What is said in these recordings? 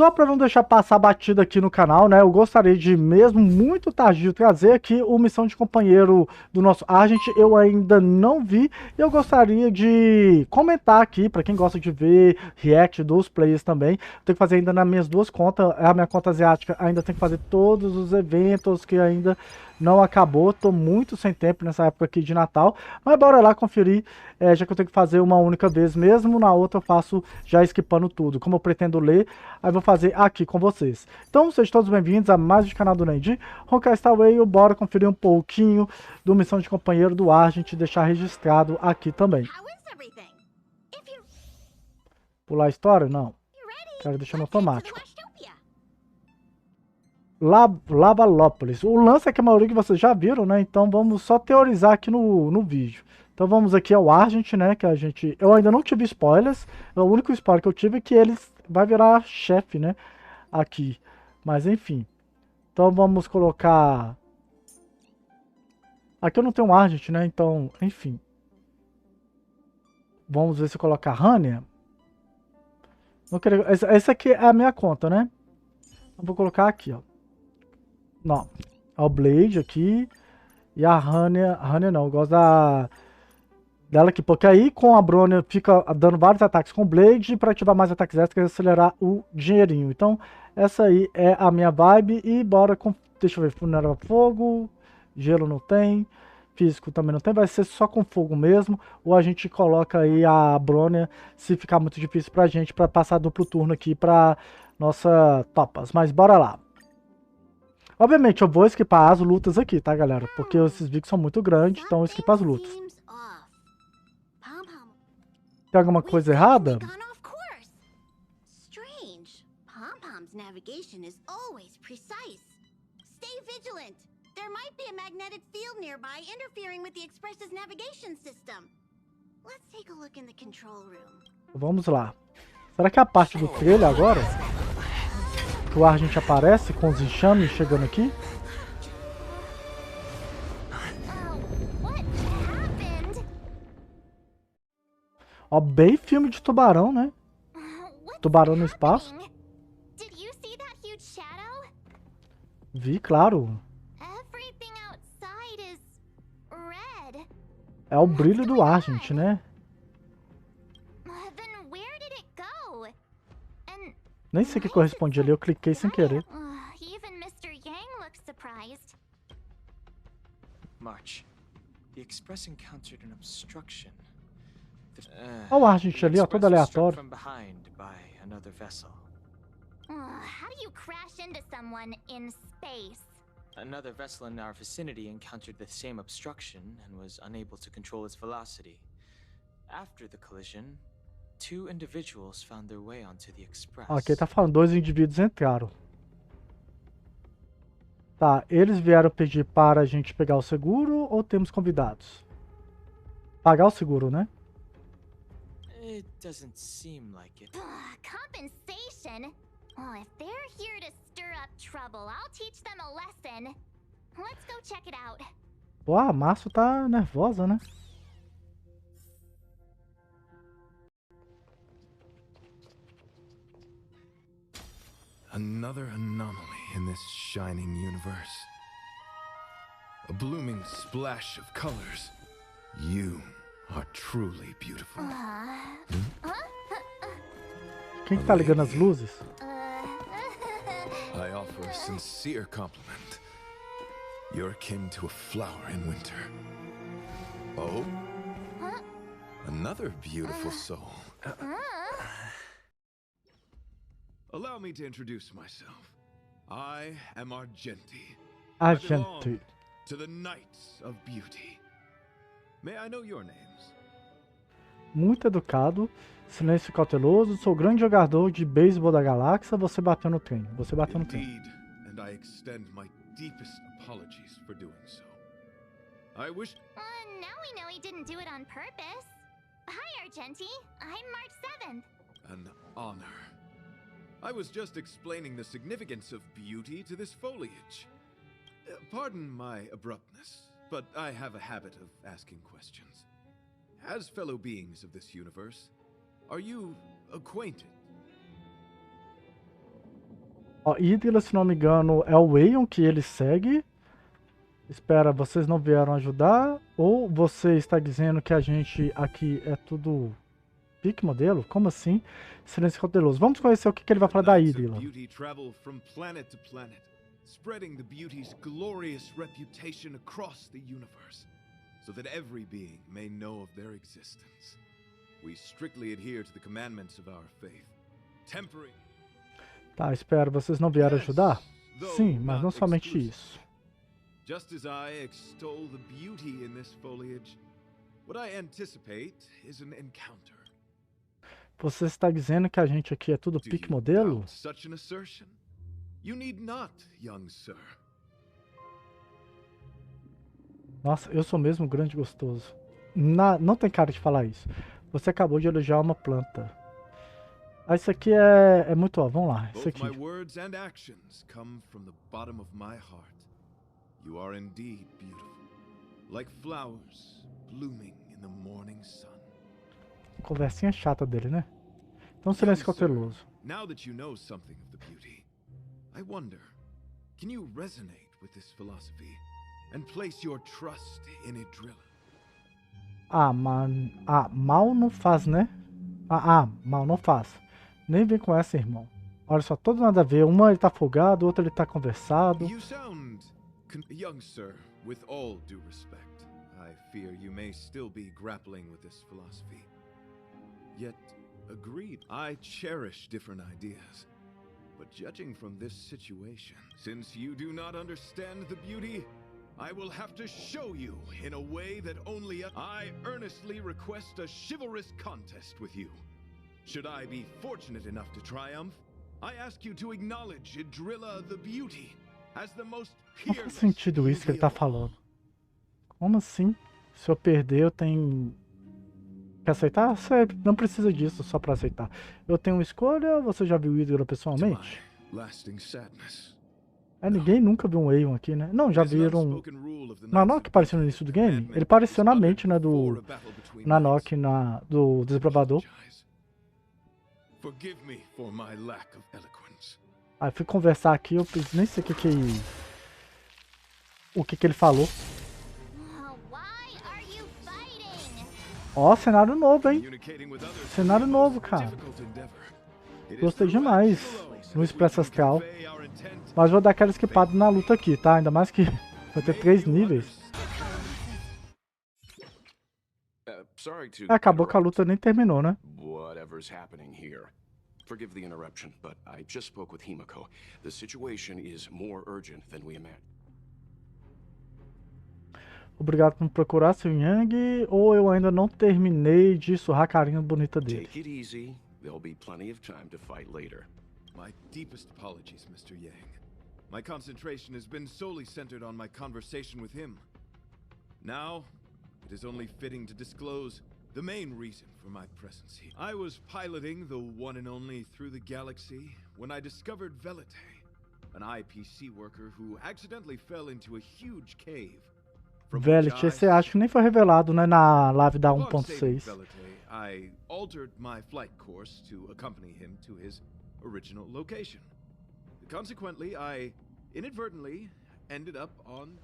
só para não deixar passar batida aqui no canal, né? Eu gostaria de, mesmo muito tardio, trazer aqui o Missão de Companheiro do nosso Argenti. Eu ainda não vi e eu gostaria de comentar aqui, para quem gosta de ver react dos players também. Tenho que fazer ainda nas minhas duas contas. A minha conta asiática ainda tem que fazer todos os eventos que ainda não acabou. Tô muito sem tempo nessa época aqui de Natal, mas bora lá conferir, já que eu tenho que fazer uma única vez mesmo. Na outra eu faço já skipando tudo. Como eu pretendo ler, aí vou fazer aqui com vocês. Então sejam todos bem-vindos a mais um canal do NEN, Honkai Star Rail. Bora conferir um pouquinho do Missão de Companheiro do Argenti, deixar registrado aqui também. Pular a história? Não. Quero deixar no automático. Lavalópolis. O lance é que a maioria que vocês já viram, né? Então vamos só teorizar aqui no vídeo. Então vamos aqui ao Argenti, né? Que a gente... Eu ainda não tive spoilers. O único spoiler que eu tive é que eles vai virar chefe, né? Aqui. Mas enfim. Então vamos colocar... Aqui eu não tenho um Argenti, né? Então, enfim. Vamos ver se eu colocar Rania. Essa aqui é a minha conta, né? Eu vou colocar aqui, ó. Não. É o Blade aqui. E a Rania não. Eu gosto dela aqui. Porque aí com a Bronya fica dando vários ataques com o Blade. Para ativar mais ataques extras e acelerar o dinheirinho. Então, essa aí é a minha vibe. E bora com... Deixa eu ver. Funeral fogo. Gelo não tem. Físico também não tem. Vai ser só com fogo mesmo. Ou a gente coloca aí a Bronya se ficar muito difícil pra gente. Pra passar duplo turno aqui pra nossa topas. Mas bora lá. Obviamente, eu vou esquipar as lutas aqui, tá, galera? Porque esses vídeos são muito grandes, então eu esquipo as lutas. Tem alguma coisa errada? Vamos lá. Será que é a parte do trailer agora? Que o Argenti aparece com os enxames chegando aqui? Ó, bem filme de tubarão, né? Tubarão no espaço. Vi, claro. É o brilho do Argenti, né? Nem sei o que corresponde ali, eu cliquei sem querer. March. The Express encountered an obstruction. Olha o Argenti ali, ó, todo aleatório. How do you crash into someone in space? Another vessel in our vicinity encountered the same obstruction and was unable to control its velocity. After the collision, two individuals found their way onto the Express. Aqui tá falando, dois indivíduos entraram. Tá, eles vieram pedir para a gente pegar o seguro ou temos convidados? Pagar o seguro, né? It doesn't seem like it. Compensation? Oh, if they're here to stir up trouble, I'll teach them a lesson. Let's go check it out. Pô, a Márcio tá nervosa, né? Another anomaly in this shining universe. A blooming splash of colors. You are truly beautiful. Quem que tá ligando as luzes? I offer a sincere compliment. You're akin to a flower in winter. Oh? Another beautiful soul. Allow me to introduce myself. I am Argenti. Argenti. To the Knights of Beauty. May I know your names? Muito educado, silêncio cauteloso, sou grande jogador de beisebol da galáxia, você bateu no trem. Você bateu no trem. Indeed, and I extend my deepest apologies for doing so. I wish... Now we know he didn't do it on purpose. Hi, Argenti. I'm March 7th. An honor. I was just explaining the significance of beauty to this foliage. Pardon my abruptness, but I have a habit of asking questions. As fellow beings of this universe, are you acquainted? Ó, Hydra, se não me engano, é o Aeon que ele segue. Espera, vocês não vieram ajudar? Ou você está dizendo que a gente aqui é tudo pique modelo? Como assim? Silêncio cauteloso. Vamos conhecer o que ele vai falar da Hydra. Spreading the beauty's glorious reputation across the universe, so that every being may know of their existence. We strictly adhere to the commandments of our faith, tempering... Tá, espera, vocês não vieram ajudar? Sim, mas não somente isso. Just as I extol the beauty in this foliage, what I anticipate is an encounter. Você está dizendo que a gente aqui é tudo pique modelo? Such an assertion? You need not, young sir. Nossa, eu sou mesmo grande gostoso. Não tem cara de falar isso. Você acabou de elogiar uma planta. Ah, isso aqui é muito... Ó, vamos lá, isso aqui. My words and actions come from the bottom of my heart. You are indeed beautiful, like flowers blooming in the morning sun. Conversinha chata dele, né? Então silêncio cauteloso. Now that you know something of the beauty, I wonder, can you resonate with this philosophy and place your trust in Idrilla? Mal não faz, né? Mal não faz. Nem vem com essa, irmão. Olha só, todo nada a ver. Uma ele tá folgado, outra ele tá conversado. You sound young, sir, with all due respect. I fear you may still be grappling with this philosophy. Yet, agreed, I cherish different ideas. But judging from this situation, since you do not understand the beauty, I will have to show you in a way that only I earnestly request a chivalrous contest with you. Should I be fortunate enough to triumph, I ask you to acknowledge Idrilla the beauty as the most Não faz sentido isso que ele tá falando. Como assim? Se eu perder, eu tenho que aceitar? Sério, não precisa disso só pra aceitar. Eu tenho uma escolha, você já viu o Hydra pessoalmente? Ninguém nunca viu um Aeon aqui, né? Não, já viram... Nanok apareceu no início do game? Ele apareceu na mente, né, do Nanok, do desbravador. Aí fui conversar aqui, eu nem sei o que ele falou. Ó, cenário novo, hein? Cenário novo, cara. Gostei demais no Expresso Astral. Mas vou dar aquela esquipada na luta aqui, tá? Ainda mais que vai ter 3 níveis. Acabou que a luta nem terminou, né? Forgive the interruption, but I just spoke with Himiko. The situation is more urgent than we imagined. Obrigado por me procurar, Sr. Yang, ou eu ainda não terminei de surrar a carinha bonita dele. Take it easy. There'll be plenty of time to fight later. My deepest apologies, Mr. Yang. My concentration has been solely centered on my conversation with him. Now, it is only fitting to disclose the main reason for my presence here. I was piloting the one and only through the galaxy when I discovered Velite, an IPC worker who accidentally fell into a huge cave. Velite, esse acho que nem foi revelado, né, na live da 1.6. I altered my flight course to accompany him to his original location. Consequently, I inadvertently ended up on...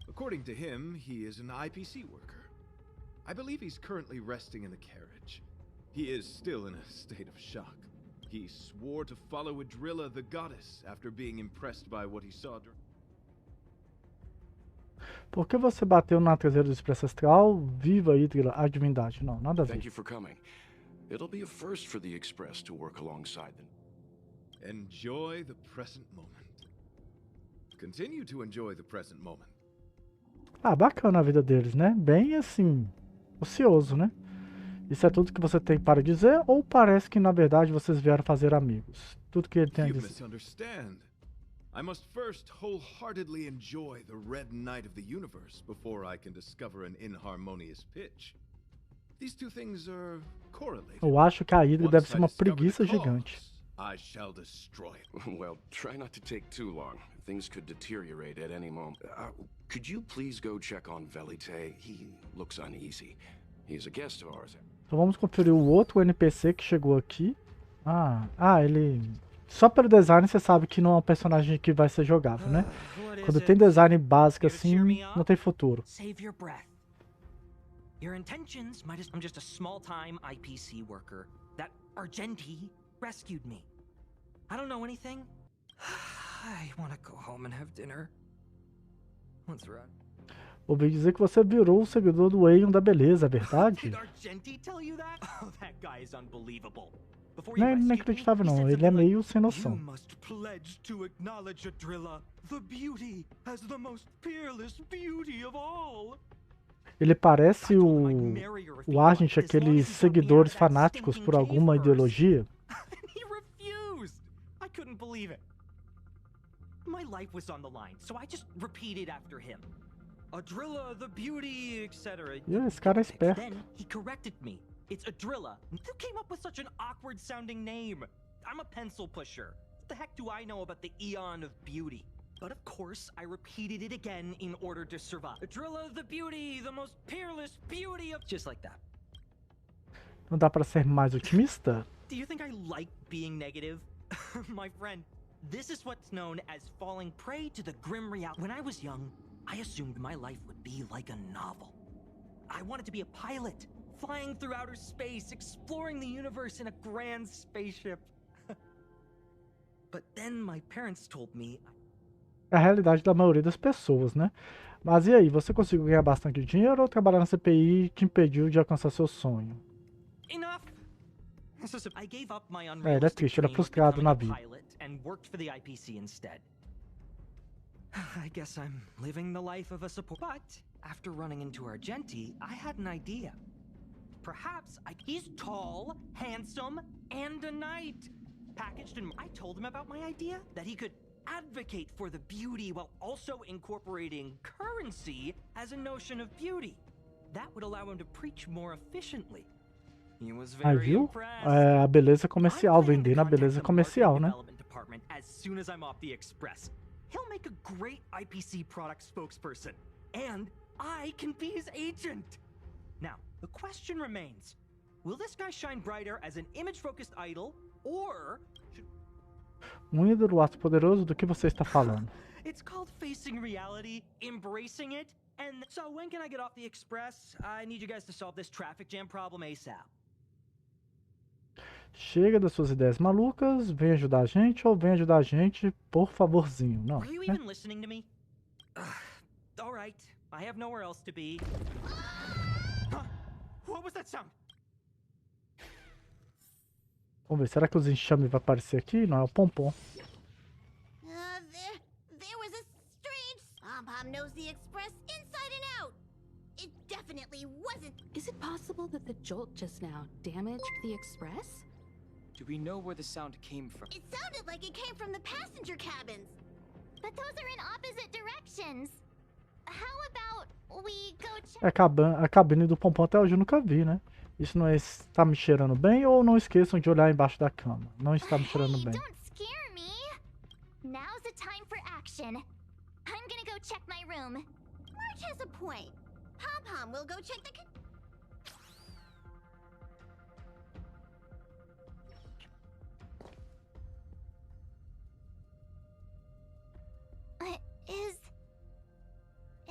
According to him, he is an IPC worker. I believe he's currently resting in the carriage. He is still in a state of shock. He swore to follow Idrilla the goddess after being impressed by what he saw during... Por que você bateu na traseira do Expresso Astral? Viva Hydra, a divindade. Não, nada a ver. Thank you for coming. It'll be a first for the Express to work alongside them. Enjoy the present moment. Continue to enjoy the present moment. Ah, bacana a vida deles, né? Bem assim, ocioso, né? Isso é tudo que você tem para dizer ou parece que na verdade vocês vieram fazer amigos? Tudo que ele tem a dizer. I must first wholeheartedly enjoy the red night of the universe before I can discover an inharmonious pitch. These two things are correlated. Eu acho que a Hydra deve ser uma preguiça gigante. I shall destroy it. Well, try not to take too long. Things could deteriorate at any moment. Could you please go check on Velite? He looks uneasy. He's a guest of ours. Então vamos conferir o outro NPC que chegou aqui. Ele Só pelo design você sabe que não é um personagem que vai ser jogável, né? Quando tem design básico assim, não tem futuro. Save your breath. Your intentions might I'm just a small-time IPC worker. That Argenti rescued me. I don't know anything. I want to go home and have dinner. Let's run. Ouvi dizer que você virou o seguidor do Aeon da beleza, é verdade? Did Argenti tell you that? Oh, that guy is unbelievable. Before Não he é rescued me, inacreditável he não, said ele é something like, meio sem "You noção. must pledge to acknowledge Adrilla, the beauty, as the most peerless beauty of all." Ele parece o Argenti, aqueles seguidores fanáticos por alguma ideologia. He refused. I couldn't believe it. My life was on the line, so I just repeated after him. Adrilla, the beauty, etc. E esse cara é esperto. Then he corrected me. It's Adrilla. Who came up with such an awkward sounding name? I'm a pencil pusher. What the heck do I know about the eon of beauty? But of course, I repeated it again in order to survive. Adrilla, the beauty, the most peerless beauty of... Just like that. Não dá pra ser mais otimista? Do you think I like being negative? My friend, this is what's known as falling prey to the grim reality. When I was young, I assumed my life would be like a novel. I wanted to be a pilot, flying through outer space, exploring the universe in a grand spaceship. But then my parents told me... É a realidade da maioria das pessoas, né? Mas e aí, você conseguiu ganhar bastante dinheiro ou trabalhar na CPI te impediu de alcançar seu sonho? Enough. I gave up my É, ele é triste, ele é frustrado na vida. and worked for the IPC instead. I guess I'm living the life of a support. But after running into Argenti, I had an idea. Perhaps he's tall, handsome, and a knight. Packaged in... I told him about my idea, that he could advocate for the beauty while also incorporating currency as a notion of beauty. That would allow him to preach more efficiently. He was Aí, very viu? impressed. É a beleza comercial, vender na beleza comercial, né? Department as soon as I'm off the express. He'll make a great IPC product spokesperson, and I can be his agent. Now, the question remains, will this guy shine brighter as an image-focused idol, or should... Um ídolo ato poderoso, do que você está falando? It's called facing reality, embracing it, and so when can I get off the express? I need you guys to solve this traffic jam problem ASAP. Chega das suas ideias malucas, vem ajudar a gente ou vem ajudar a gente, por favorzinho. Não, Are you né? even listening to me? All right, I have nowhere else to be. Huh? What was that sound? Vamos ver, será que os enxames vai aparecer aqui? Não, é o pompom. There was a strange... Pom-Pom knows the express inside and out. It definitely wasn't... Is it possible that the jolt just now damaged the express? Do we know where the sound came from? It sounded like it came from the passenger cabins. But those are in opposite directions. How about we go check... A cabine do pompom até hoje eu nunca vi, né? Isso não está me cheirando bem ou não esqueçam de olhar embaixo da cama. Não está me cheirando Hey, bem. don't scare me. Now's the time for action. I'm gonna go check my room. March has a point. Pom-Pom will go check the...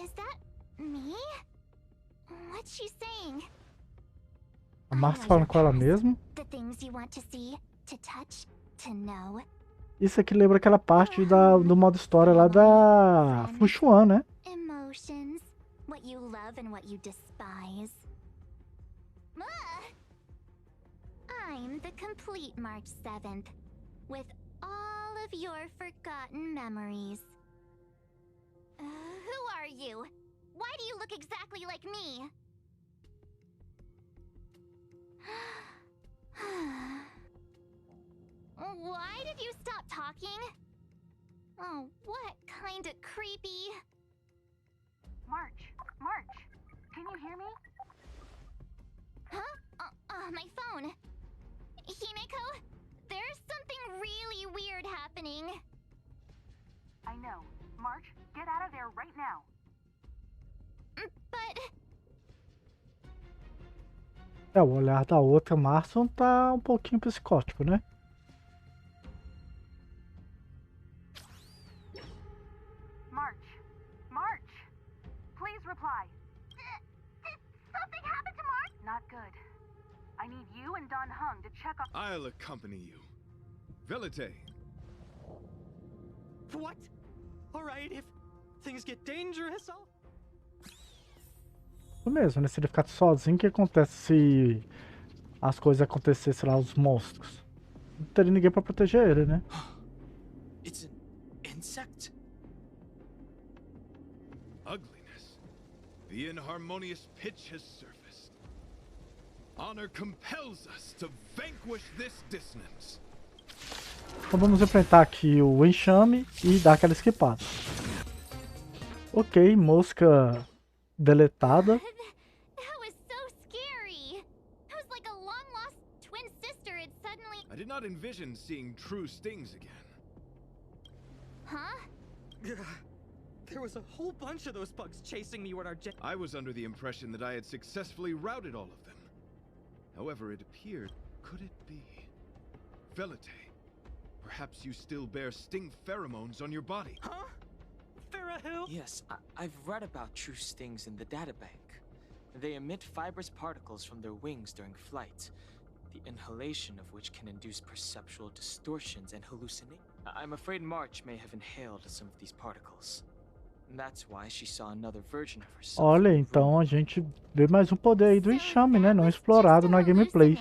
Is that me? What's she saying? A Marcia falando com ela mesma. The things you want to see, to touch, to know. Isso aqui lembra aquela parte do modo história lá da Fuxuan, né? Emotions, what you love and what you despise. I'm the complete March 7th, with all of your forgotten memories. Who are you? Why do you look exactly like me? Why did you stop talking? Oh, what kind of creepy... March, can you hear me? Huh? My phone. Himeko, there's something really weird happening. I know. March, get out of there right now. But... O olhar da outra Marcia tá um pouquinho psicótico, né? I'll accompany you. Velite. What? Alright, if things get dangerous, I'll... Isso mesmo, né? Se ele ficar sozinho, o que acontece se as coisas acontecessem lá, os monstros? Não teria ninguém pra proteger ele, né? It's an insect? Ugliness. The inharmonious pitch has surfaced. Honor compels us to vanquish this dissonance. Então vamos enfrentar aqui o enxame e dar aquela esquipada. Ok, mosca deletada. That was so scary. It was like a long-lost twin sister had suddenly... I did not envision seeing true stings again. Huh? There was a whole bunch of those bugs chasing me when our jet... I was under the impression that I had successfully routed all of them. However, it appeared, could it be? Velite, perhaps you still bear sting pheromones on your body. Huh? Farahil? Yes, I've read about true stings in the databank. They emit fibrous particles from their wings during flight, the inhalation of which can induce perceptual distortions and hallucinations. I'm afraid March may have inhaled some of these particles. That's why she saw another version of herself. Olha, então a gente vê mais um poder aí do enxame, né? Não explorado na gameplay.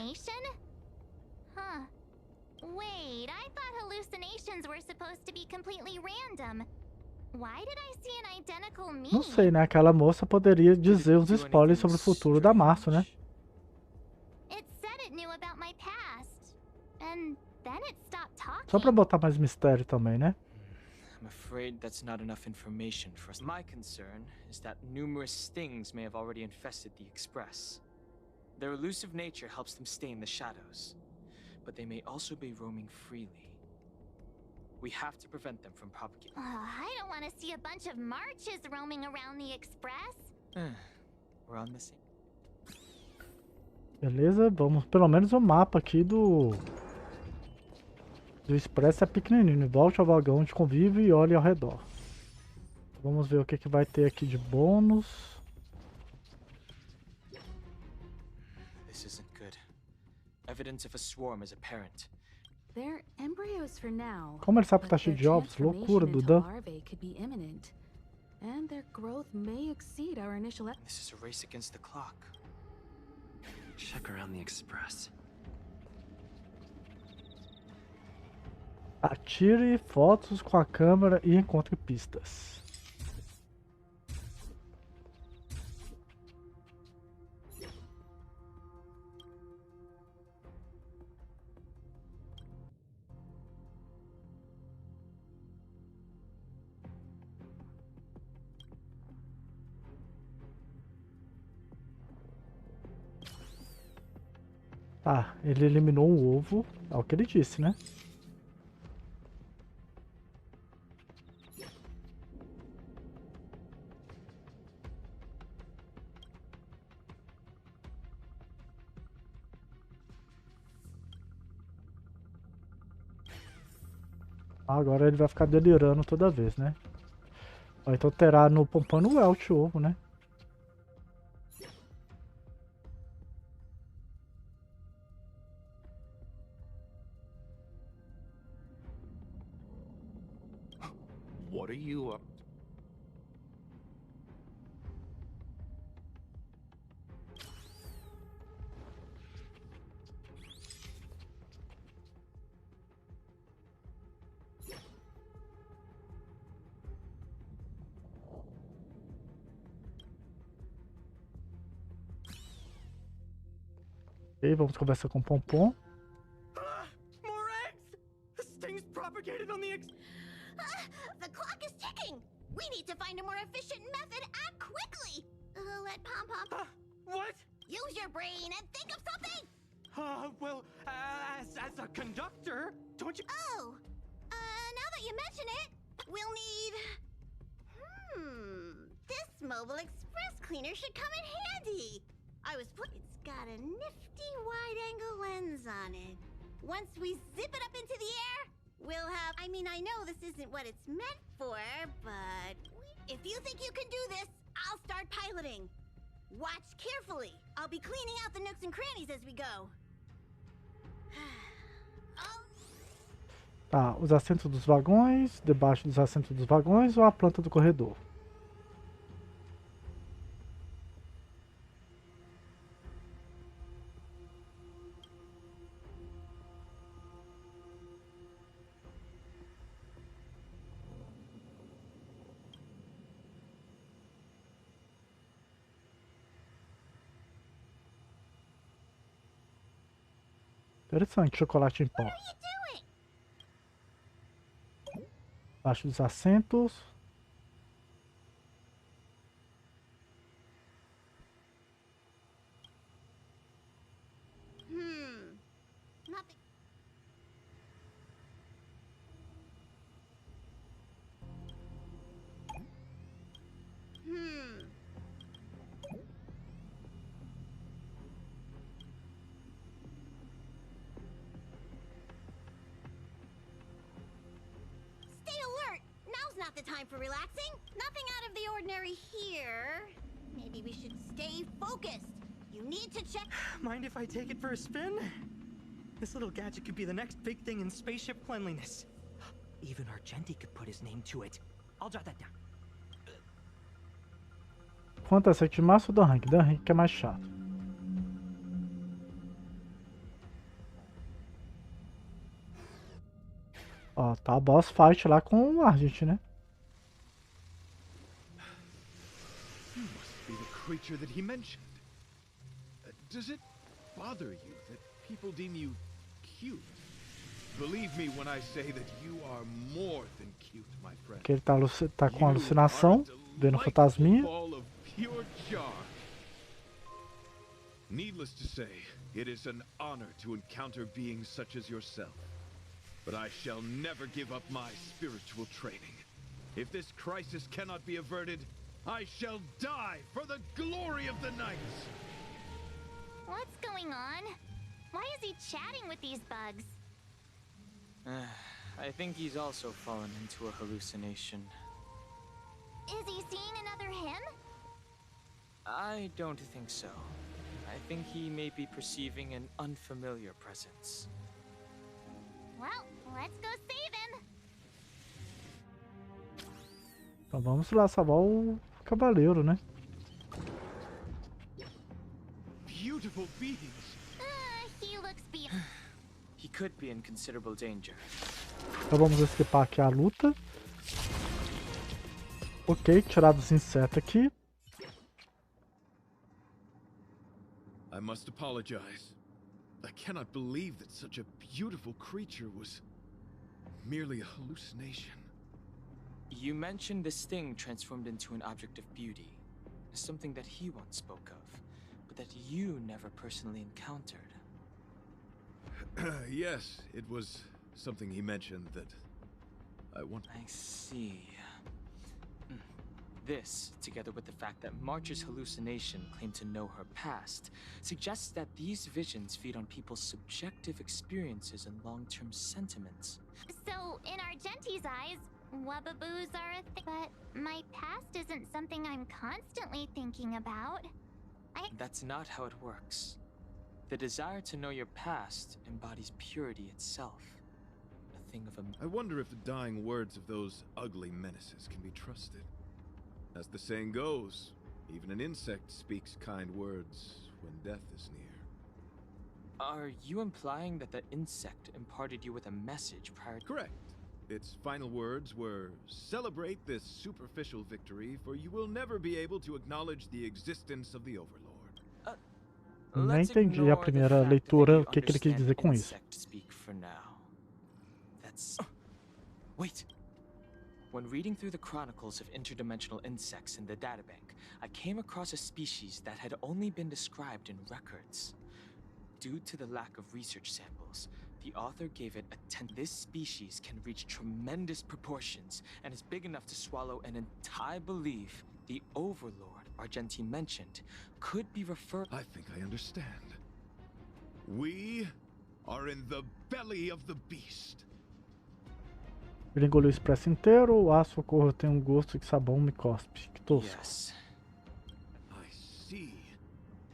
Huh. Wait, I thought hallucinations were supposed to be completely random. Why did I see an identical me? Não sei, né? Aquela moça poderia dizer os spoilers sobre o futuro da Março, né? It said it knew about my past. And then it stopped talking. Só pra botar mais mistério também, né? I'm afraid that's not enough information for us. My concern is that numerous stings may have already infested the Express. Their elusive nature helps them stay in the shadows, but they may also be roaming freely. We have to prevent them from propagating. I don't want to see a bunch of marches roaming around the Express. We're on the same. Beleza, vamos pelo menos o mapa aqui do Expresso é pequenininho. Volte ao vagão de convívio e olhe ao redor. Vamos ver o que vai ter aqui de bônus. This isn't good. Evidence of a swarm is apparent. They're embryos for now. Como ele sabe que tá but cheio their de ovos? Loucura, transformation into Dudan. larvae could be imminent, and their growth may exceed our initial. This is a race against the clock. Check around the Express. Atire fotos com a câmera e encontre pistas. Tá, ele eliminou um ovo, é o que ele disse, né? Agora ele vai ficar delirando toda vez, né? Ó, então terá no Pompano Welch o ovo, né? What are you up? E vamos conversar com o Pompom. More eggs! The stings propagated on the The clock is ticking. We need to find a more efficient method. Act quickly. Let Pom-Pom What? use your brain and think of something. Well, as a conductor, don't you... Oh, now that you mention it, we'll need... This mobile express cleaner should come in handy. It's got a nifty wide-angle lens on it. Once we zip it up into the air, we'll have... I mean, I know this isn't what it's meant for, but... If you think you can do this, I'll start piloting. Watch carefully. I'll be cleaning out the nooks and crannies as we go. Tá, os assentos dos vagões, debaixo dos assentos dos vagões ou a planta do corredor? Interessante, chocolate em pó. Abaixo dos assentos. Nothing. Stay alert. Now's not the time for relaxing. Nothing out of the ordinary here. Maybe we should stay focused. You need to check. Mind if I take it for a spin? This little gadget could be the next big thing in spaceship cleanliness. Even Argenti could put his name to it. I'll jot that down. Quanto a set massa ou do rank? Do rank que é mais chato. Ó, tá a boss fight lá com o Argenti, né? You must be the creature that he mentioned. Does it bother you that people deem you cute? Believe me when I say that you are more than cute, my friend. Que ele tá com alucinação, vendo fantasminha. Ball of pure charm. Needless to say, it is an honor to encounter beings such as yourself. But I shall never give up my spiritual training. If this crisis cannot be averted, I shall die for the glory of the knights. What's going on? Why is he chatting with these bugs? I think he's also fallen into a hallucination. Is he seeing another him? I don't think so. I think he may be perceiving an unfamiliar presence. Well, let's go save him. Então vamos lá salvar o cavaleiro, né? Beautiful beings. He looks beautiful. He could be in considerable danger. Então vamos escapar aqui a luta. Ok, tirar dos insetos aqui. I must apologize. I cannot believe that such a beautiful creature was merely a hallucination. You mentioned this thing transformed into an object of beauty. Something that he once spoke of, but that you never personally encountered. Yes, it was something he mentioned that I want. I see. This, together with the fact that March's hallucination claimed to know her past, suggests that these visions feed on people's subjective experiences and long-term sentiments. So, in Argenti's eyes, wubbaboos are a thing. But my past isn't something I'm constantly thinking about. That's not how it works. The desire to know your past embodies purity itself. A thing of a... I wonder if the dying words of those ugly menaces can be trusted. As the saying goes, even an insect speaks kind words when death is near. Are you implying that the insect imparted you with a message prior to... Correct. Its final words were, "Celebrate this superficial victory, for you will never be able to acknowledge the existence of the Overlord." Nem entendi a primeira leitura, o que ele quis dizer com isso. Wait. When reading through the chronicles of interdimensional insects in the databank, I came across a species that had only been described in records. Due to the lack of research samples, the author gave it a 10. This species can reach tremendous proportions and is big enough to swallow an entire. I believe the Overlord Argenti mentioned could be referred. I think I understand. We are in the belly of the beast. Ele engoliu o expresso inteiro, o aço socorro tem um gosto de sabão me cospe. Que tosco. Yes. I see.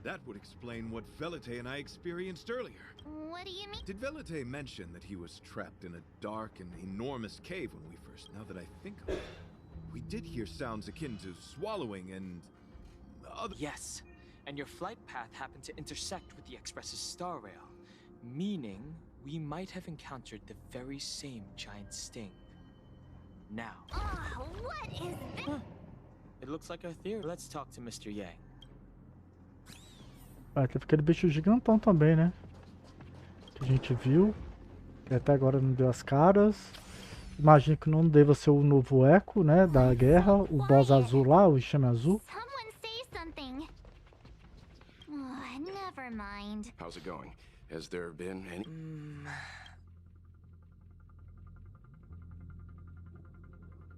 That would explain what Velite and I experienced earlier. What do you mean? Did Velite mention that he was trapped in a dark and enormous cave when we first? Now that I think of it, we did hear sounds akin to swallowing and other. Yes, and your flight path happened to intersect with the Express's Star Rail, meaning we might have encountered the very same giant sting. Now. Oh, what is this? It looks like our theory. Let's talk to Mr. Yang. Ah, teve aquele bicho gigantão também, né? Que a gente viu. Que até agora não deu as caras. Imagino que não deva ser o novo Echo, né? Da guerra. O boss azul lá, o enxame azul. Someone say something. Oh, never mind. How's it going? Has there been any...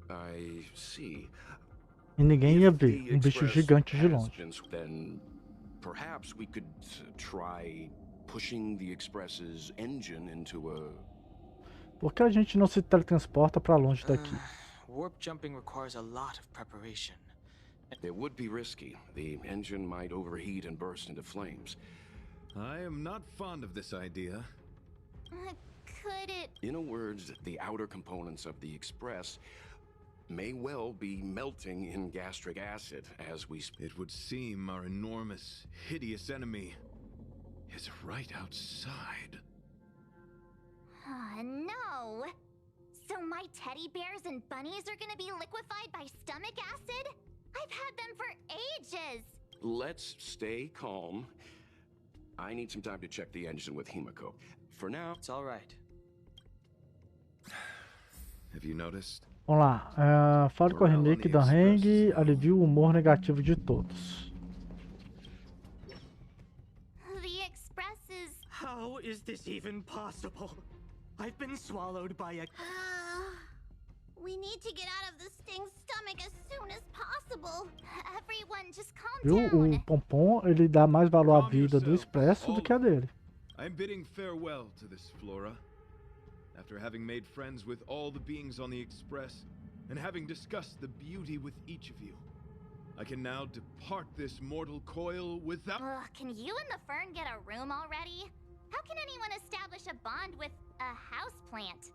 I see. E ninguém ia ver. Um bicho gigante de longe. Then perhaps we could try pushing the Express's engine into a... Por que a gente não se teletransporta pra longe daqui? Warp jumping requires a lot of preparation. It would be risky. The engine might overheat and burst into flames. I am not fond of this idea. Could it... In a words, the outer components of the Express may well be melting in gastric acid as we speak. It would seem our enormous, hideous enemy is right outside. No. So my teddy bears and bunnies are gonna be liquefied by stomach acid? I've had them for ages. Let's stay calm. I need some time to check the engine with Himiko. For now... It's all right. Have you noticed? Vamos lá. Fale com a remake da Hang. Alivia o humor negativo de todos. The Express is... How is this even possible? I've been swallowed by a... We need to get out of the Sting's stomach as soon as possible. Everyone, just calm Viu? down. O Pompom, ele dá mais valor à vida do Expresso do que a dele. I'm bidding farewell to this Flora. After having made friends with all the beings on the Express, and having discussed the beauty with each of you, I can now depart this mortal coil without... Can you and the Fern get a room already? How can anyone establish a bond with a houseplant?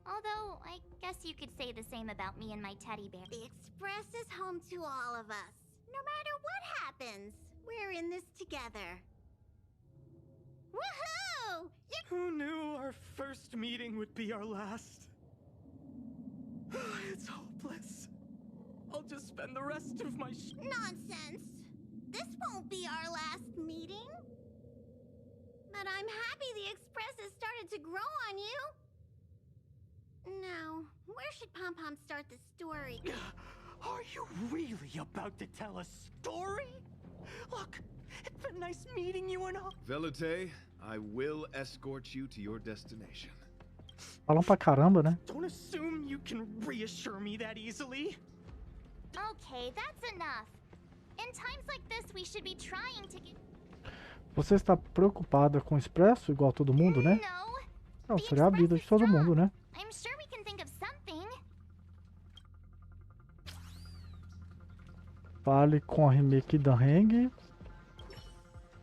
Although, I guess you could say the same about me and my teddy bear. The Express is home to all of us. No matter what happens, we're in this together. Woohoo! Who knew our first meeting would be our last? It's hopeless. I'll just spend the rest of my Nonsense! This won't be our last meeting. But I'm happy the Express has started to grow on you. Now, where should Pom Pom start the story? Are you really about to tell a story? Look, it's been nice meeting you and all. Velite, I will escort you to your destination. Falam pra caramba, né? Don't assume you can reassure me that easily. Okay, that's enough. In times like this, we should be trying to get... Você está preocupada com o Expresso, igual todo mundo, né? No. Não, seria a vida de todo mundo, né? I'm sure we can think of something. Fale com a remake da Hang.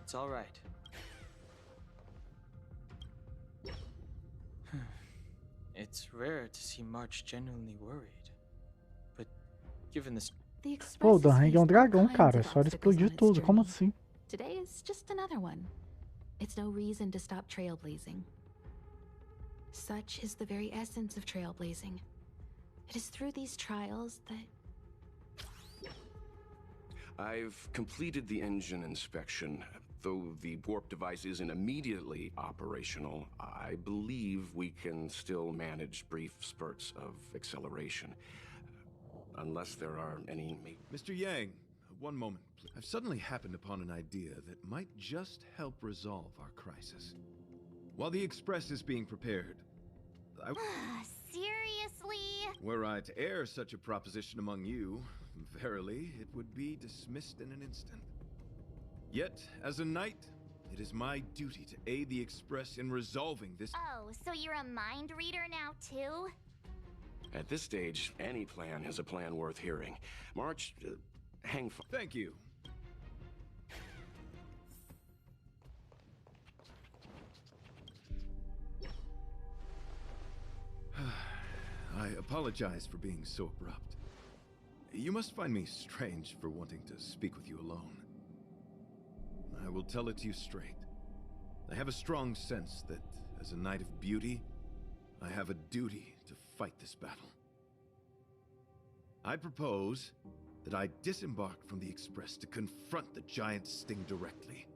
It's all right. It's rare to see March genuinely worried, but given this... Pô, o da Hang é um dragão, cara. É só ele explodir tudo. Como assim? Today is just another one. It's no reason to stop trailblazing. Such is the very essence of trailblazing. It is through these trials that... I've completed the engine inspection. Though the warp device isn't immediately operational, I believe we can still manage brief spurts of acceleration. Unless there are any... Mr. Yang, one moment, please. I've suddenly happened upon an idea that might just help resolve our crisis. While the Express is being prepared, Seriously? Were I to air such a proposition among you, verily, it would be dismissed in an instant. Yet, as a knight, it is my duty to aid the Express in resolving this... Oh, so you're a mind reader now, too? At this stage, any plan is a plan worth hearing. March, hang... Thank you. I apologize for being so abrupt. You must find me strange for wanting to speak with you alone. I will tell it to you straight. I have a strong sense that, as a knight of beauty, I have a duty to fight this battle. I propose that I disembark from the Express to confront the giant sting directly.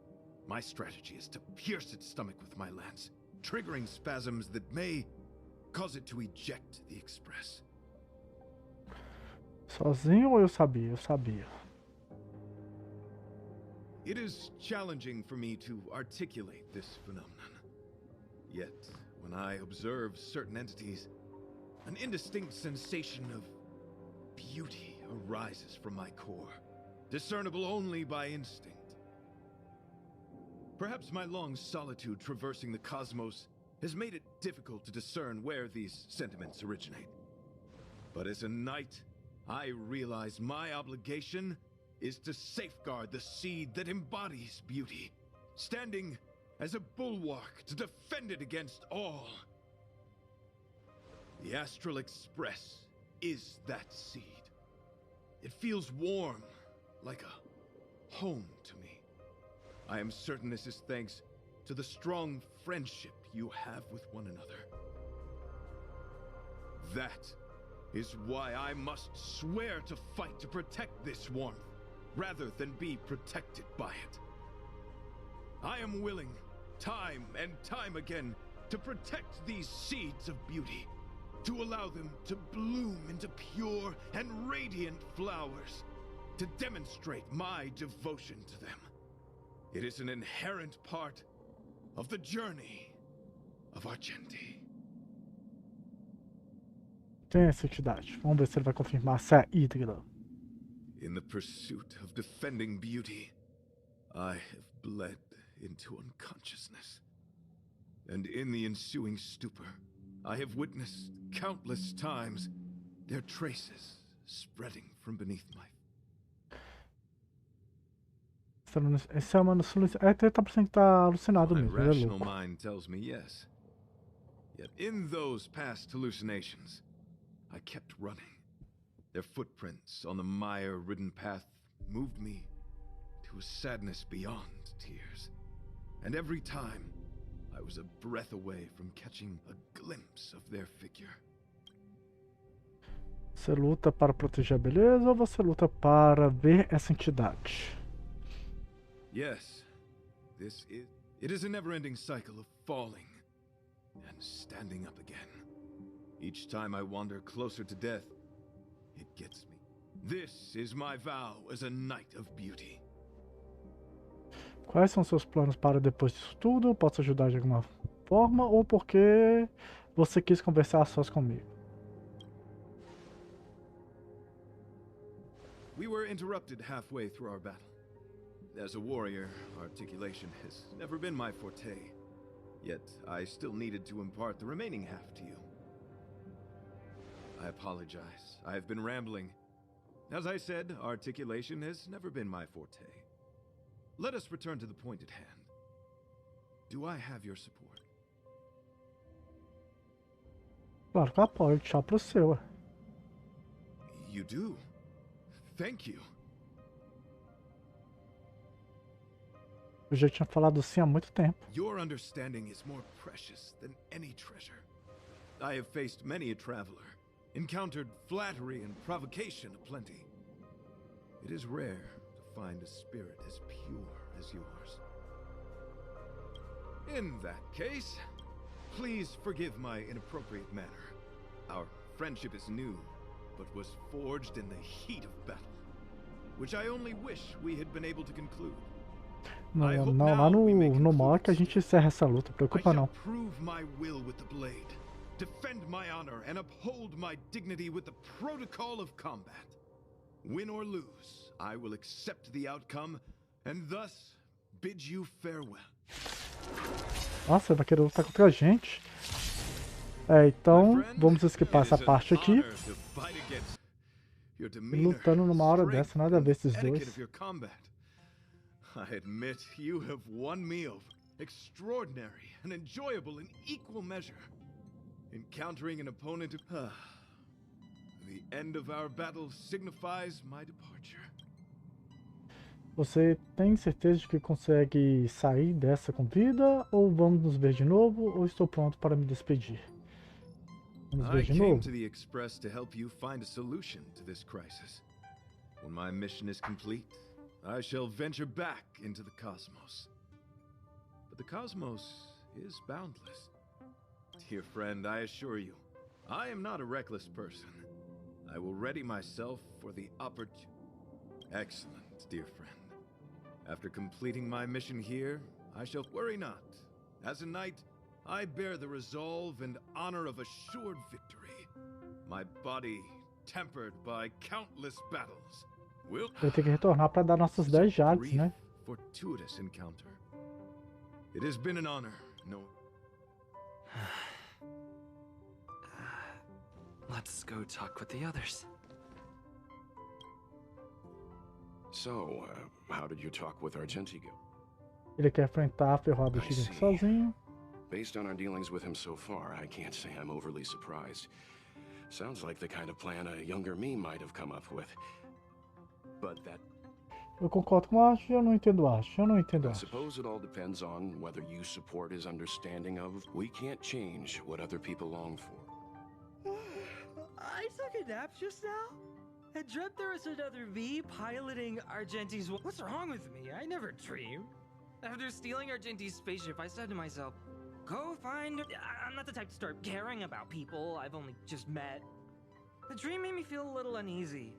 My strategy is to pierce its stomach with my lance, triggering spasms that may cause it to eject the Express. Sozinho ou eu sabia? Eu sabia. It is challenging for me to articulate this phenomenon. Yet, when I observe certain entities, an indistinct sensation of beauty arises from my core, discernible only by instinct. Perhaps my long solitude traversing the cosmos has made it difficult to discern where these sentiments originate. But as a knight, I realize my obligation is to safeguard the seed that embodies beauty, standing as a bulwark to defend it against all. The Astral Express is that seed. It feels warm, like a home to me. I am certain this is thanks to the strong friendship you have with one another. That is why I must swear to fight to protect this warmth, rather than be protected by it. I am willing, time and time again, to protect these seeds of beauty, to allow them to bloom into pure and radiant flowers, to demonstrate my devotion to them. It is an inherent part of the journey of Argenti. Tem essa entidade. Vamos ver se ele vai confirmar se é Hydra. In the pursuit of defending beauty, I have bled into unconsciousness. And in the ensuing stupor, I have witnessed countless times their traces spreading from beneath my... Esse é uma alucinação. É, tá parecendo que tá alucinado My mesmo, ele é rational louco. mind tells me yes. Yet in those past hallucinations, I kept running. Their footprints on the mire-ridden path moved me to a sadness beyond tears. And every time, I was a breath away from catching a glimpse of their figure. Você luta para proteger a beleza ou você luta para ver essa entidade? Yes, it is a never-ending cycle of falling and standing up again. Each time I wander closer to death, it gets me. This is my vow as a knight of beauty. Quais são seus planos para depois disso tudo? Posso ajudar de alguma forma ou porque você quis conversar sós comigo? We were interrupted halfway through our battle. As a warrior, articulation has never been my forte. Yet, I still needed to impart the remaining half to you. I apologize. I have been rambling. As I said, articulation has never been my forte. Let us return to the point at hand. Do I have your support? Claro que eu apoio, tchau pro seu. You do? Thank you. Eu já tinha falado sim há muito tempo. Your understanding is more precious than any treasure. I have faced many a traveler, encountered flattery and provocation aplenty. It is rare to find a spirit as pure as yours. In that case, please forgive my inappropriate manner. Our friendship is new, but was forged in the heat of battle, which I only wish we had been able to conclude. Não, lá no mock a gente encerra essa luta, preocupa não. Prove my will with the blade, defend my honor, and uphold my dignity with the protocol of combat. Win or lose, I will accept the outcome, and thus bid you farewell. Nossa, vai querer lutar contra a gente. É, então vamos esquipar essa parte aqui. Lutando numa hora dessa, nada a ver esses dois. I admit you have won me over. Extraordinary and enjoyable in equal measure. Encountering an opponent who... The end of our battle signifies my departure. Você tem certeza de que consegue sair dessa com vida? Ou vamos nos ver de novo? Ou estou pronto para me despedir? Vamos ver I de came novo? to the Express to help you find a solution to this crisis. When my mission is complete, I shall venture back into the cosmos. But the cosmos is boundless. Dear friend, I assure you, I am not a reckless person. I will ready myself for the opportunity. Excellent, dear friend. After completing my mission here, I shall worry not. As a knight, I bear the resolve and honor of assured victory. My body, tempered by countless battles, will... Eu tenho que retornar para dar nossos 10 jades, né? Fortuitous encounter. It has been an honor. No. Let's go talk with the others. So, how did you talk with Argenti go? Ele quer enfrentar a ferroada gigante sozinho. Based on our dealings with him so far, I can't say I'm overly surprised. Sounds like the kind of plan a younger me might have come up with. But that... Eu concordo com o Ash, eu não entendo Ash, eu não entendo I Ash. suppose it all depends on whether you support his understanding of we can't change what other people long for. I took a nap just now and dreamt there was another me piloting Argenti's... What's wrong with me? I never dream. After stealing Argenti's spaceship, I said to myself, go find... I'm not the type to start caring about people I've only just met. The dream made me feel a little uneasy.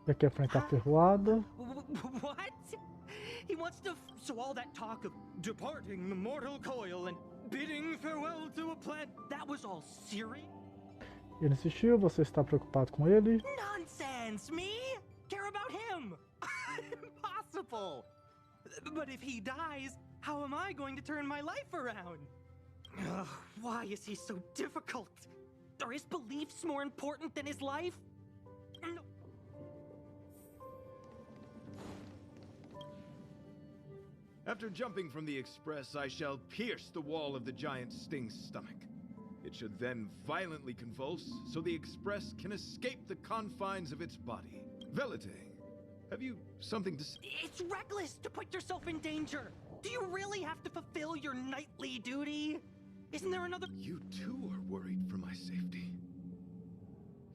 Ele quer enfrentar a ferroada. What? He wants to... So all that talk of departing the mortal coil and bidding farewell to a planet, that was all serious? Ele insistiu, você está preocupado com ele? Nonsense! Me? Care about him? Impossible! But if he dies, how am I going to turn my life around? Ugh, why is he so difficult? Are his beliefs more important than his life? No. After jumping from the Express, I shall pierce the wall of the giant sting's stomach. It should then violently convulse, so the Express can escape the confines of its body. Velite, have you something to say? It's reckless to put yourself in danger! Do you really have to fulfill your knightly duty? Isn't there another... You too are worried for my safety.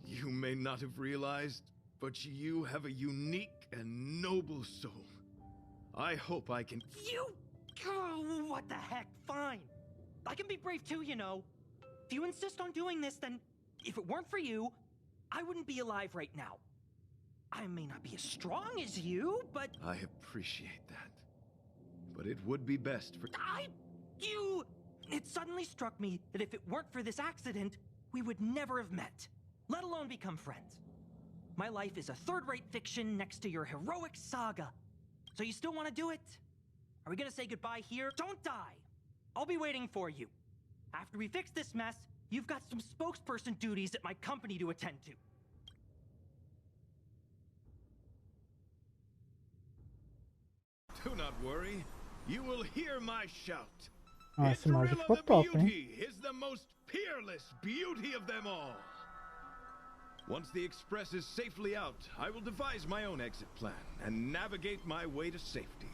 You may not have realized, but you have a unique and noble soul. I hope I can... You... Oh, what the heck? Fine. I can be brave too, you know. If you insist on doing this, then... If it weren't for you, I wouldn't be alive right now. I may not be as strong as you, but... I appreciate that. But it would be best for... You... It suddenly struck me that if it weren't for this accident, we would never have met, let alone become friends. My life is a third-rate fiction next to your heroic saga. So you still want to do it? Are we gonna say goodbye here? Don't die! I'll be waiting for you. After we fix this mess, you've got some spokesperson duties at my company to attend to. Do not worry. You will hear my shout. Essa imagem Thrill ficou of the top, hein? beauty is the most peerless beauty of them all. Once the Express is safely out, I will devise my own exit plan and navigate my way to safety.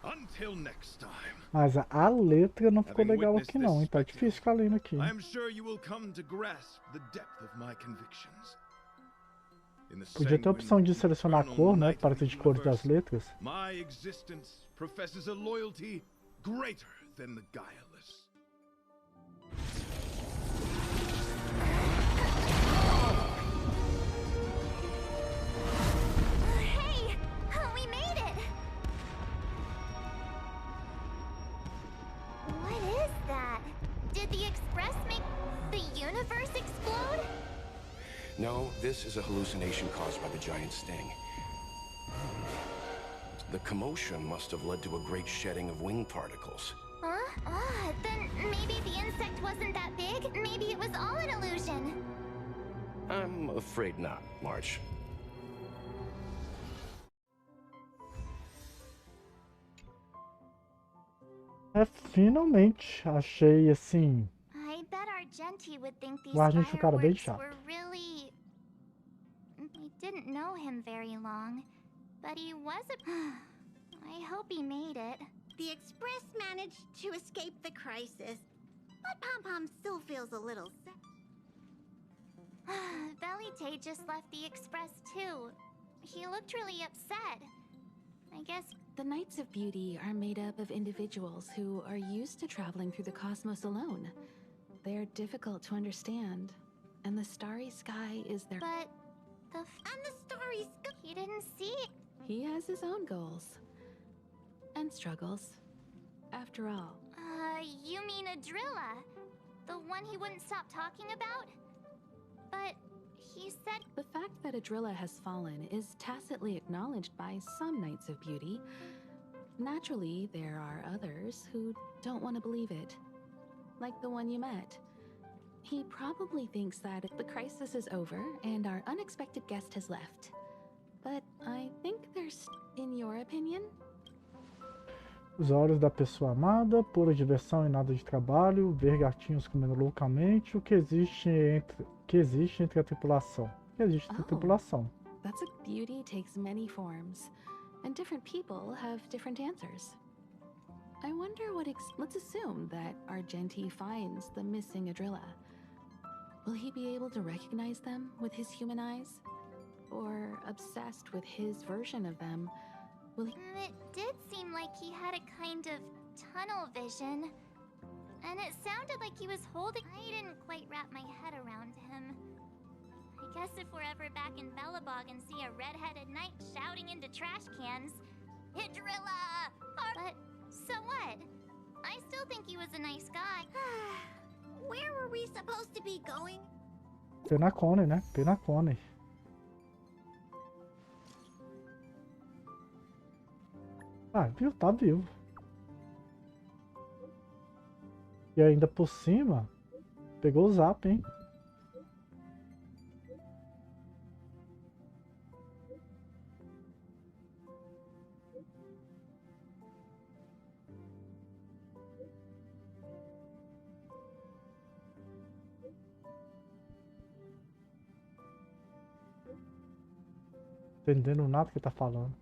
Until next time. Mas a letra não ficou legal aqui não, hein? Tá difícil ficar lendo aqui. I am sure you will come to grasp the depth of my convictions. Podia ter a opção de selecionar a cor, né? Para ter de cores das letras. My existence professes a loyalty greater than the guileless. Hey! We made it! What is that? Did the Express make the universe explode? No, this is a hallucination caused by the giant sting. The commotion must have led to a great shedding of wing particles. Huh? Then maybe the insect wasn't that big? Maybe it was all an illusion. I'm afraid not, March. Finalmente achei assim. I bet Argenti would think these O Argenti é um cara bem fireworks chato. were really... I didn't know him very long, but he was a... I hope he made it. The Express managed to escape the crisis, but Pom-Pom still feels a little sad. Belite just left the Express too. He looked really upset. I guess... The Knights of Beauty are made up of individuals who are used to traveling through the cosmos alone. They're difficult to understand, and the starry sky is their... But the... And the starry sky... He didn't see... He has his own goals. And struggles. After all. You mean Adrilla? The one he wouldn't stop talking about? But he said... The fact that Adrilla has fallen is tacitly acknowledged by some Knights of Beauty. Naturally, there are others who don't want to believe it. Like the one you met. He probably thinks that the crisis is over and our unexpected guest has left. But I think there's... In your opinion? Os olhos da pessoa amada, pura diversão e nada de trabalho, ver gatinhos comendo loucamente, o que existe entre a tripulação. O que existe entre a tripulação. That's a beauty takes many forms, and different people have different answers. I wonder what let's assume that Argenti finds the missing Adrilla. Will he be able to recognize them with his human eyes? Or obsessed with his version of them? Will he... It did seem like he had a kind of tunnel vision. And it sounded like he was holding... I didn't quite wrap my head around him. I guess if we're ever back in Bellabog and see a red-headed knight shouting into trash cans, Hidrilla! But so what? I still think he was a nice guy. Where were we supposed to be going? Penacone, né? Penacone. Ah, viu? Tá vivo. E ainda por cima, pegou o zap, hein? Entendendo nada que ele tá falando.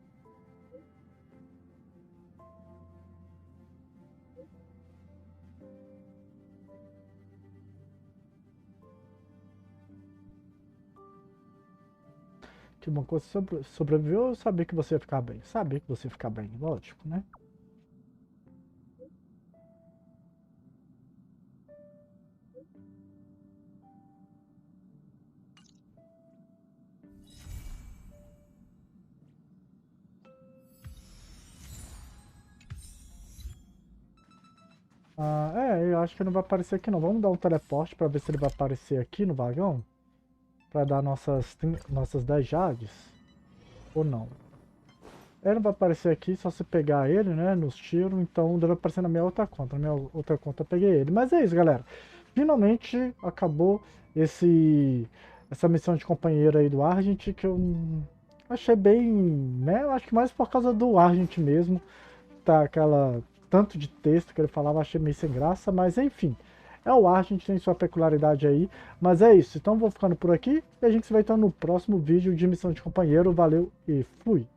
Que uma coisa sobreviveu, eu sabia que você ia ficar bem. Sabia que você ia ficar bem, lógico, né? Eu acho que não vai aparecer aqui não. Vamos dar um teleporte para ver se ele vai aparecer aqui no vagão. Para dar nossas 10 jades. Ou não. Ele não vai aparecer aqui, só se pegar ele, né? Nos tiros. Então deve aparecer na minha outra conta. Na minha outra conta eu peguei ele. Mas é isso, galera. Finalmente acabou essa missão de companheiro aí do Argenti. Que eu achei bem... né? Eu acho que mais por causa do Argenti mesmo. Tá aquela... tanto de texto que ele falava, achei meio sem graça, mas enfim, é o Argenti, tem sua peculiaridade aí, mas é isso, então vou ficando por aqui e a gente se vê então no próximo vídeo de Missão de Companheiro, valeu e fui!